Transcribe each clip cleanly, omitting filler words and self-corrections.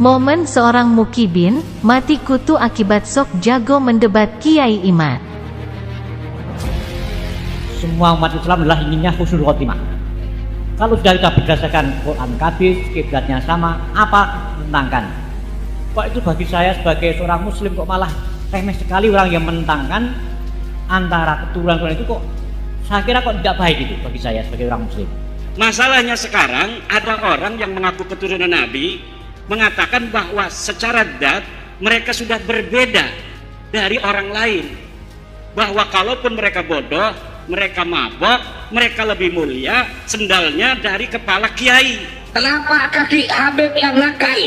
Momen seorang mukibin, mati kutu akibat sok jago mendebat Kiai Imad. Semua umat Islam adalah inginnya husnul khotimah. Kalau sudah kita berdasarkan Quran hadis, kiblatnya sama, apa tentangkan? Kok itu bagi saya sebagai seorang muslim kok malah remeh sekali orang yang menentangkan antara keturunan itu kok saya kira kok tidak baik itu bagi saya sebagai orang muslim. Masalahnya sekarang ada orang yang mengaku keturunan Nabi mengatakan bahwa secara zat mereka sudah berbeda dari orang lain, bahwa kalaupun mereka bodoh, mereka mabok, mereka lebih mulia sendalnya dari kepala kiai. Kenapa kaki Habib yang nakal?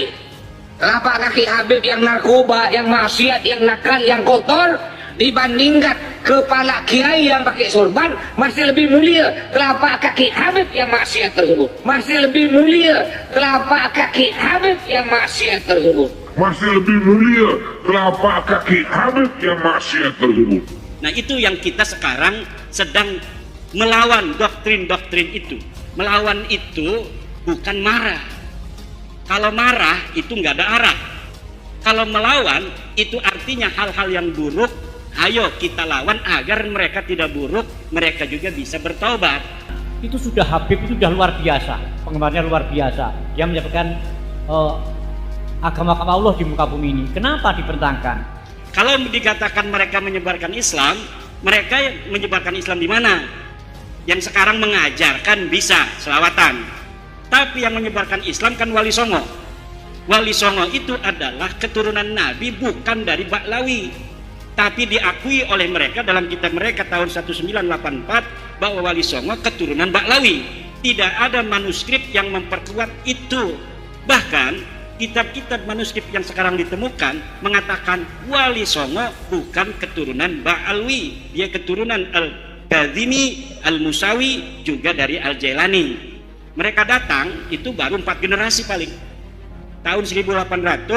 Kenapa kaki Habib yang narkoba, yang maksiat, yang nakal, yang kotor dibandingkan kepala kiai yang pakai sorban masih lebih mulia? Telapak kaki Habib yang maksiat tersebut masih lebih mulia. Telapak kaki Habib yang maksiat tersebut masih lebih mulia. Telapak kaki Habib yang maksiat tersebut. Nah, itu yang kita sekarang sedang melawan doktrin-doktrin itu. Melawan itu bukan marah. Kalau marah itu nggak ada arah. Kalau melawan itu artinya hal-hal yang buruk, ayo kita lawan agar mereka tidak buruk, mereka juga bisa bertaubat. Itu sudah Habib itu sudah luar biasa, penggemarnya luar biasa, yang menyebabkan agama Allah di muka bumi ini. Kenapa dipertentangkan? Kalau dikatakan mereka menyebarkan Islam, mereka menyebarkan Islam di mana? Yang sekarang mengajarkan bisa selawatan. Tapi yang menyebarkan Islam kan Wali Songo. Wali Songo itu adalah keturunan Nabi, bukan dari Baklawi. Tapi diakui oleh mereka dalam kitab mereka tahun 1984 bahwa Wali Songo keturunan Baklawi. Tidak ada manuskrip yang memperkuat itu. Bahkan kitab-kitab manuskrip yang sekarang ditemukan mengatakan Wali Songo bukan keturunan Ba'alwi, dia keturunan Al-Kazimi, Al-Musawi, juga dari Al-Jailani. Mereka datang itu baru 4 generasi paling. Tahun 1800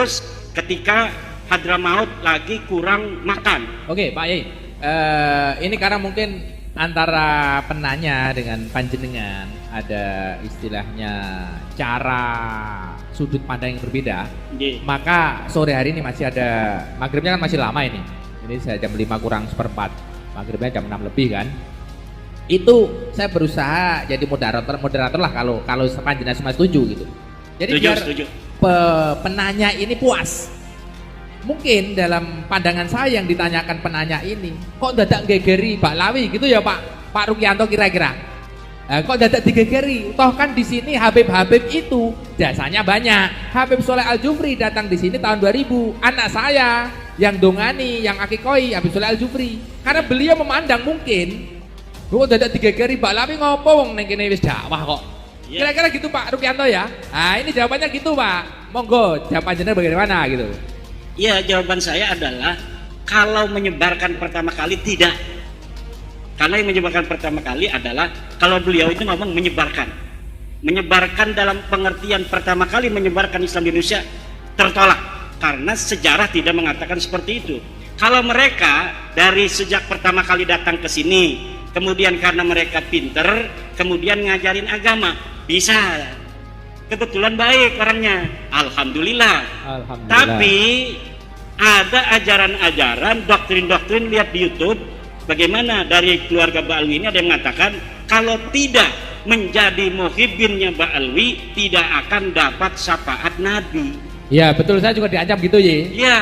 ketika Hadramaut lagi kurang makan. Oke, Pak Yai, ini karena mungkin antara penanya dengan panjenengan ada istilahnya cara sudut pandang yang berbeda. Maka sore hari ini masih ada, maghribnya kan masih lama ini saya jam 5 kurang seperempat, maghribnya jam 6 lebih kan. Itu saya berusaha jadi moderator lah kalau panjenengan semua setuju gitu. Jadi biar penanya ini puas. Mungkin dalam pandangan saya yang ditanyakan penanya ini, kok dadak gegeri Baklawi gitu ya Pak Rukianto kira-kira? Kok dadak digegeri? Toh kan di sini Habib-Habib itu jasanya banyak. Habib Soleh Al-Jufri datang di sini tahun 2000. Anak saya yang dongani, yang akikoi Habib Soleh Al-Jufri. Karena beliau memandang mungkin kok dadak digegeri Baklawi ngopo wong ning kene wis dakwah kok. Kira-kira gitu Pak Rukianto ya. Nah, ini jawabannya gitu Pak. Monggo jawaban jenengan bagaimana gitu. Ya, jawaban saya adalah kalau menyebarkan pertama kali tidak. Karena yang menyebarkan pertama kali adalah kalau beliau itu ngomong menyebarkan. Menyebarkan dalam pengertian pertama kali menyebarkan Islam di Indonesia tertolak. Karena sejarah tidak mengatakan seperti itu. Kalau mereka dari sejak pertama kali datang ke sini, kemudian karena mereka pinter, kemudian ngajarin agama, bisa. Kebetulan baik orangnya, alhamdulillah. Tapi ada ajaran-ajaran, doktrin-doktrin, lihat di YouTube bagaimana dari keluarga Ba'alwi ini ada yang mengatakan kalau tidak menjadi muhibbinnya Ba'alwi tidak akan dapat syafaat Nabi. Ya betul, saya juga diancam gitu ya. Iya.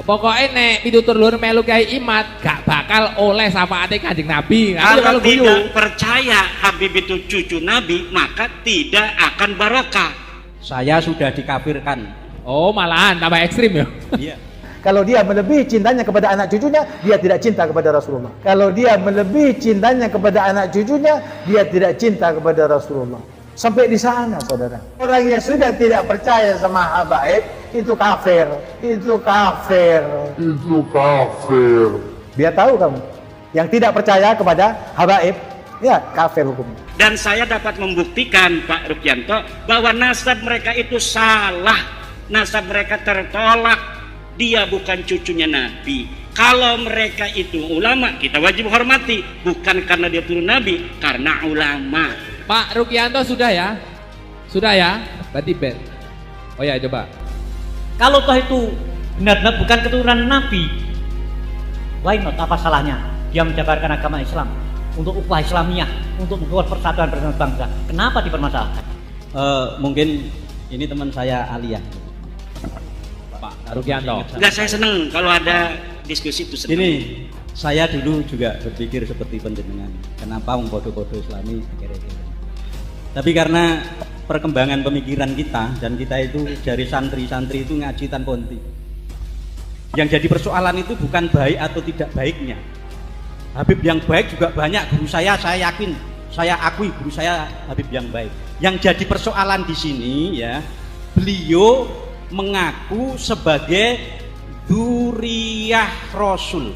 Pokoknya nek pitutur luhur melu Kiai Imad gak bakal oleh syafaate Kanjeng Nabi. Kalau tidak percaya Habib itu cucu Nabi, maka tidak akan barokah. Saya sudah dikafirkan. Oh, malahan tambah ekstrim ya. Iya. Kalau dia melebihi cintanya kepada anak cucunya, dia tidak cinta kepada Rasulullah. Kalau dia melebihi cintanya kepada anak cucunya, dia tidak cinta kepada Rasulullah. Sampai di sana, saudara. Orang yang sudah tidak percaya sama habaib, itu kafir. Itu kafir. Itu kafir. Biar tahu kamu. Yang tidak percaya kepada habaib, ya kafir hukumnya. Dan saya dapat membuktikan Pak Rukianto bahwa nasab mereka itu salah. Nasab mereka tertolak. Dia bukan cucunya Nabi. Kalau mereka itu ulama, kita wajib hormati. Bukan karena dia turun Nabi, karena ulama. Pak Rukianto sudah ya? Sudah ya? Berarti bet. Oh ya, coba. Kalau toh itu benar-benar bukan keturunan Nabi, why not? Apa salahnya dia menjabarkan agama Islam untuk ukhuwah Islamiyah, untuk membuat persatuan bangsa? Kenapa dipermasalahkan? Mungkin ini teman saya Aliyah, Pak Rukianto. Enggak, saya senang kalau ada diskusi itu. Senang. Ini saya dulu juga berpikir seperti panjenengan. Kenapa bodoh-bodoh Islami kira-kira. Tapi karena perkembangan pemikiran kita dan kita itu dari santri-santri itu ngaji tanpa henti. Yang jadi persoalan itu bukan baik atau tidak baiknya. Habib yang baik juga banyak, guru saya yakin, saya akui guru saya Habib yang baik. Yang jadi persoalan di sini ya, beliau mengaku sebagai dzurriyyah Rasul.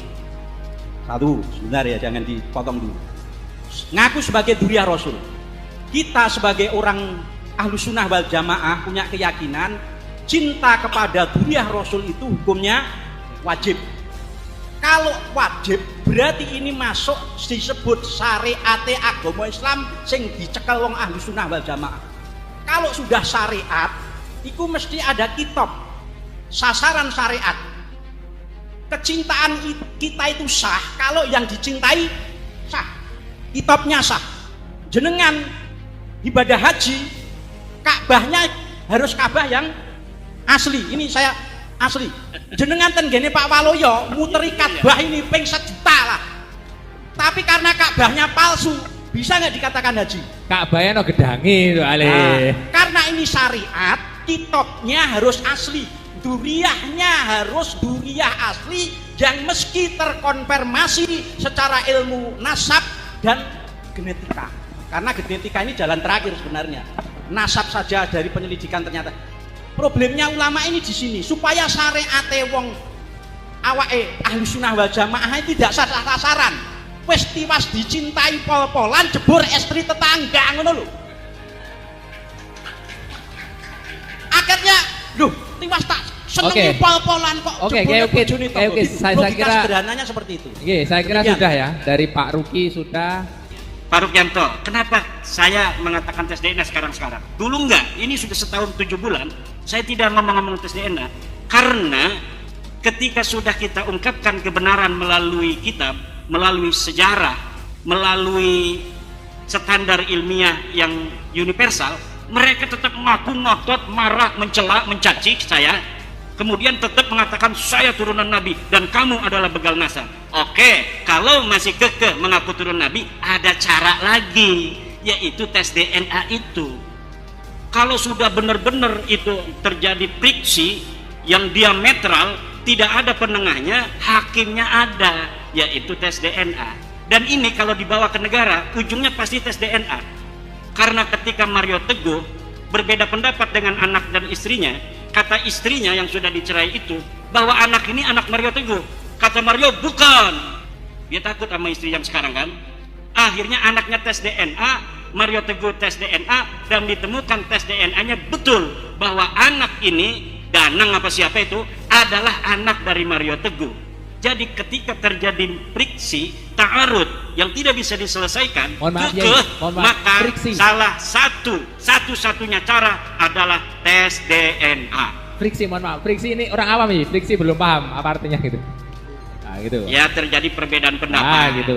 Satu, sebentar ya, jangan dipotong dulu. Ngaku sebagai dzurriyyah Rasul. Kita sebagai orang Ahlus Sunnah wal Jamaah punya keyakinan cinta kepada dzurriyyah Rasul itu hukumnya wajib. Kalau wajib berarti ini masuk disebut syariat agama Islam sing dicekel wong Ahlus Sunnah wal Jamaah. Kalau sudah syariat itu mesti ada kitab sasaran syariat. Kecintaan kita itu sah kalau yang dicintai sah, kitabnya sah. Jenengan ibadah haji, Ka'bahnya harus Ka'bah yang asli. Ini saya asli. Jenengan ten gene Pak Waloyo muteri Ka'bah ini ping 1 juta lah. Tapi karena Ka'bahnya palsu, bisa nggak dikatakan haji? Ka'bahnya no gedangi itu Ale. Karena ini syariat, kitabnya harus asli. Dzurriyyahnya harus dzurriyyah asli yang meski terkonfirmasi secara ilmu nasab dan genetika. Karena genetika ini jalan terakhir sebenarnya. Nasab saja dari penyelidikan ternyata. Problemnya ulama ini di sini supaya syariat wong awake Ahlus Sunnah wal Jamaah tidak salah sasaran. Wis tiwas dicintai pol-polan jebur estri tetangga ngono lho. Akhirnya lho tiwas tak seneng pol-polan kok. Oke, saya kira sederhananya seperti itu. Saya kira sudah ya, dari Pak Ruki sudah. Pak Rukianto, kenapa saya mengatakan tes DNA sekarang? Dulu enggak, ini sudah setahun 7 bulan, saya tidak ngomong-ngomong tes DNA. Karena ketika sudah kita ungkapkan kebenaran melalui kitab, melalui sejarah, melalui standar ilmiah yang universal, mereka tetap mengaku ngotot, marah, mencela, mencaci saya. Kemudian tetap mengatakan saya turunan Nabi dan kamu adalah begal nasab. Oke, kalau masih kekeh mengaku turun Nabi, ada cara lagi, yaitu tes DNA itu. Kalau sudah benar-benar itu terjadi friksi yang diametral, tidak ada penengahnya, hakimnya ada, yaitu tes DNA. Dan ini kalau dibawa ke negara, ujungnya pasti tes DNA. Karena ketika Mario Teguh berbeda pendapat dengan anak dan istrinya, kata istrinya yang sudah dicerai itu bahwa anak ini anak Mario Teguh, kata Mario bukan. Dia takut sama istri yang sekarang kan. Akhirnya anaknya tes DNA, Mario Teguh tes DNA, dan ditemukan tes DNA-nya betul bahwa anak ini Danang apa siapa itu adalah anak dari Mario Teguh. Jadi ketika terjadi friksi, ta'arud yang tidak bisa diselesaikan, maka friksi. Salah satu-satunya cara adalah tes DNA. Friksi, mohon maaf, friksi ini orang awam nih, friksi belum paham apa artinya gitu. Nah, gitu. Ya terjadi perbedaan pendapat. Gitu.